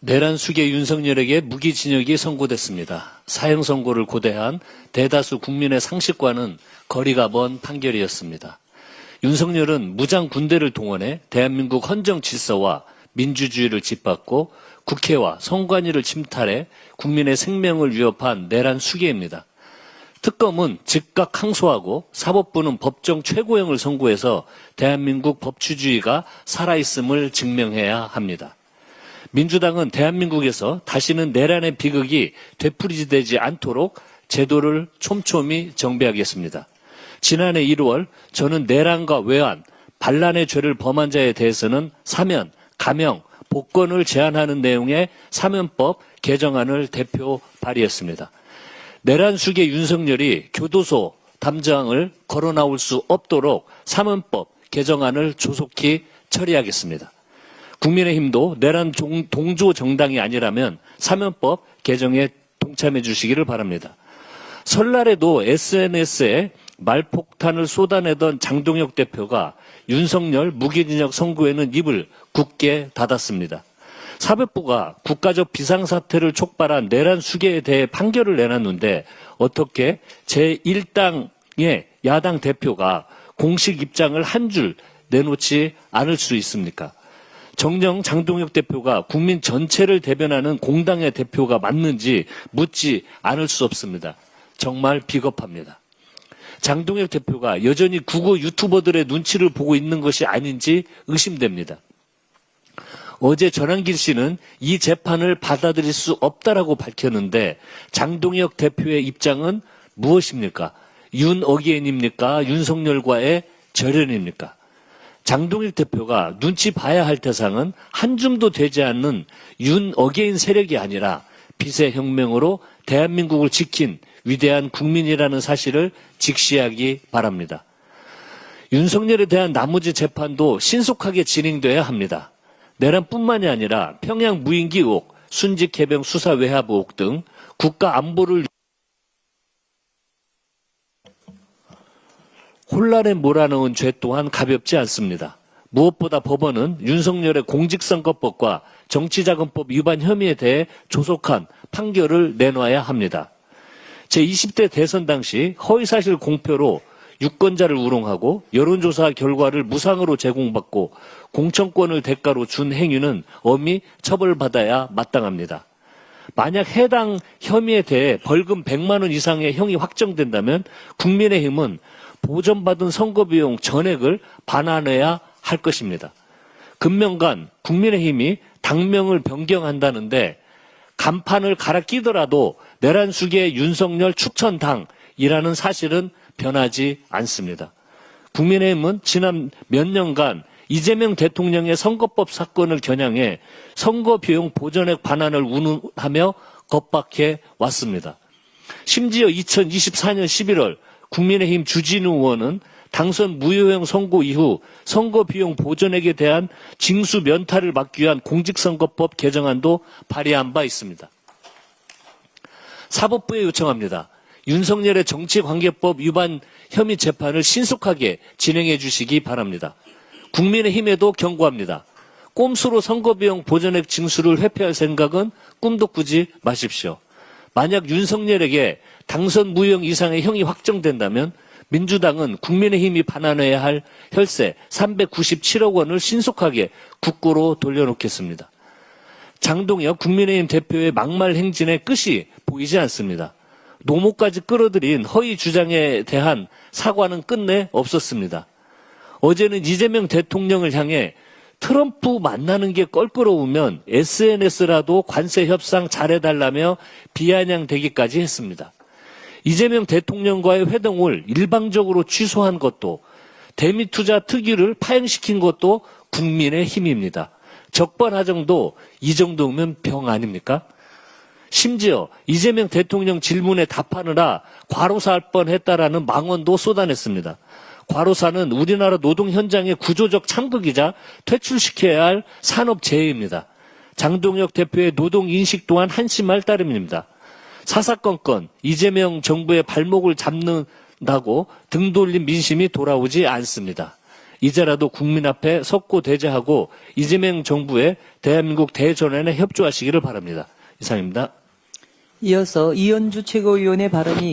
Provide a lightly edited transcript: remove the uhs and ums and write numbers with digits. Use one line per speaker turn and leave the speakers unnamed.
내란 수계 윤석열에게 무기징역이 선고됐습니다. 사형 선고를 고대한 대다수 국민의 상식과는 거리가 먼 판결이었습니다. 윤석열은 무장 군대를 동원해 대한민국 헌정 질서와 민주주의를 짓밟고 국회와 선관위를 침탈해 국민의 생명을 위협한 내란 수계입니다. 특검은 즉각 항소하고 사법부는 법정 최고형을 선고해서 대한민국 법치주의가 살아있음을 증명해야 합니다. 민주당은 대한민국에서 다시는 내란의 비극이 되풀이되지 않도록 제도를 촘촘히 정비하겠습니다. 지난해 1월 저는 내란과 외환, 반란의 죄를 범한 자에 대해서는 사면, 감형, 복권을 제한하는 내용의 사면법 개정안을 대표 발의했습니다. 내란 수계 윤석열이 교도소 담장을 걸어 나올 수 없도록 사면법 개정안을 조속히 처리하겠습니다. 국민의힘도 내란 동조 정당이 아니라면 사면법 개정에 동참해 주시기를 바랍니다. 설날에도 SNS에 말폭탄을 쏟아내던 장동혁 대표가 윤석열 무기징역 선고에는 입을 굳게 닫았습니다. 사법부가 국가적 비상사태를 촉발한 내란 수계에 대해 판결을 내놨는데 어떻게 제1당의 야당 대표가 공식 입장을 한 줄 내놓지 않을 수 있습니까? 정녕 장동혁 대표가 국민 전체를 대변하는 공당의 대표가 맞는지 묻지 않을 수 없습니다. 정말 비겁합니다. 장동혁 대표가 여전히 국어 유튜버들의 눈치를 보고 있는 것이 아닌지 의심됩니다. 어제 전한길 씨는 이 재판을 받아들일 수 없다라고 밝혔는데 장동혁 대표의 입장은 무엇입니까? 윤 어게인입니까? 윤석열과의 절연입니까? 장동혁 대표가 눈치 봐야 할 대상은 한 줌도 되지 않는 윤 어게인 세력이 아니라 빚의 혁명으로 대한민국을 지킨 위대한 국민이라는 사실을 직시하기 바랍니다. 윤석열에 대한 나머지 재판도 신속하게 진행돼야 합니다. 내란뿐만이 아니라 평양 무인기 의혹, 순직 해병 수사 외압 의혹 등 국가 안보를 혼란에 몰아넣은 죄 또한 가볍지 않습니다. 무엇보다 법원은 윤석열의 공직선거법과 정치자금법 위반 혐의에 대해 조속한 판결을 내놔야 합니다. 제20대 대선 당시 허위사실 공표로 유권자를 우롱하고 여론조사 결과를 무상으로 제공받고 공천권을 대가로 준 행위는 엄히 처벌받아야 마땅합니다. 만약 해당 혐의에 대해 벌금 100만 원 이상의 형이 확정된다면 국민의힘은 보전받은 선거비용 전액을 반환해야 할 것입니다. 금명간 국민의힘이 당명을 변경한다는데 간판을 갈아 끼더라도 내란 수계 윤석열 추천당이라는 사실은 변하지 않습니다. 국민의힘은 지난 몇 년간 이재명 대통령의 선거법 사건을 겨냥해 선거비용 보전액 반환을 운운하며 겁박해 왔습니다. 심지어 2024년 11월 국민의힘 주진우 의원은 당선 무효형 선고 이후 선거비용 보전액에 대한 징수 면탈을 막기 위한 공직선거법 개정안도 발의한 바 있습니다. 사법부에 요청합니다. 윤석열의 정치관계법 위반 혐의 재판을 신속하게 진행해 주시기 바랍니다. 국민의힘에도 경고합니다. 꼼수로 선거비용 보전액 징수를 회피할 생각은 꿈도 꾸지 마십시오. 만약 윤석열에게 당선 무효형 이상의 형이 확정된다면 민주당은 국민의힘이 반환해야 할 혈세 397억 원을 신속하게 국고로 돌려놓겠습니다. 장동혁 국민의힘 대표의 막말 행진의 끝이 보이지 않습니다. 노모까지 끌어들인 허위 주장에 대한 사과는 끝내 없었습니다. 어제는 이재명 대통령을 향해 트럼프 만나는 게 껄끄러우면 SNS라도 관세 협상 잘해달라며 비아냥대기까지 했습니다. 이재명 대통령과의 회동을 일방적으로 취소한 것도 대미투자 특위를 파행시킨 것도 국민의 힘입니다. 적반하장도 이 정도면 병 아닙니까? 심지어 이재명 대통령 질문에 답하느라 과로사할 뻔했다라는 망언도 쏟아냈습니다. 과로사는 우리나라 노동 현장의 구조적 참극이자 퇴출시켜야 할 산업재해입니다. 장동혁 대표의 노동 인식 또한 한심할 따름입니다. 사사건건 이재명 정부의 발목을 잡는다고 등 돌린 민심이 돌아오지 않습니다. 이제라도 국민 앞에 석고대죄하고 이재명 정부의 대한민국 대전환에 협조하시기를 바랍니다. 이상입니다.
이어서 이현주 최고위원의 발언이